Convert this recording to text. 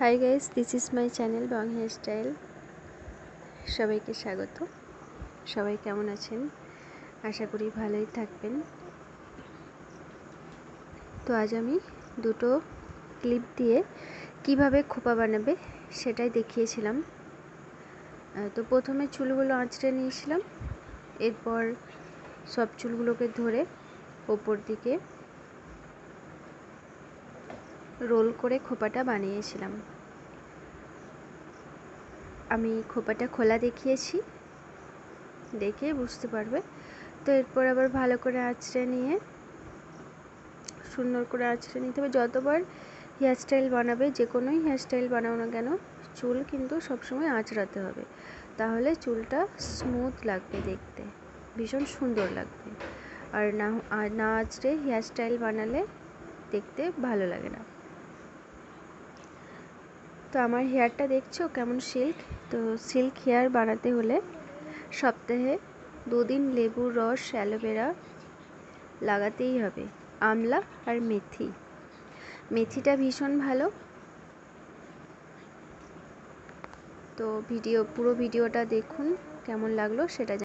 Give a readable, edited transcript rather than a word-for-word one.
High guys, this is my channel Bong hair style. সবাইকে স্বাগত। সবাই কেমন আছেন? আশা করি ভালোই থাকবেন। তো আজ আমি দুটো ক্লিপ দিয়ে কিভাবে খোপা বানাবে সেটাই দেখিয়েছিলাম। তো প্রথমে চুলগুলো আঁচড়ে নিয়েছিলাম, এরপর সব চুলগুলোকে ধরে ওপর দিকে রোল করে খোপাটা বানিয়েছিলাম। আমি খোপাটা খোলা দেখিয়েছি, দেখে বুঝতে পারবে। তো এরপর আবার ভালো করে আঁচড়ে নিয়ে সুন্দর করে আঁচড়ে নিতে হবে। যতবার হেয়ারস্টাইল বানাবে, যে কোনোই হেয়ারস্টাইল বানাও না কেন, চুল কিন্তু সবসময় আঁচড়াতে হবে, তাহলে চুলটা স্মুথ লাগবে, দেখতে ভীষণ সুন্দর লাগবে। আর না আঁচড়ে হেয়ারস্টাইল বানালে দেখতে ভালো লাগে না। তো আমার হেয়ারটা দেখছো কেমন সিল্ক। তো সিল্ক হেয়ার বানাতে হলে সপ্তাহে 2 দিন লেবুর রস, অ্যালোভেরা লাগাতেই হবে। আমলা আর মেথিটা ভীষণ ভালো। তো পুরো ভিডিওটা দেখুন, কেমন লাগলো সেটা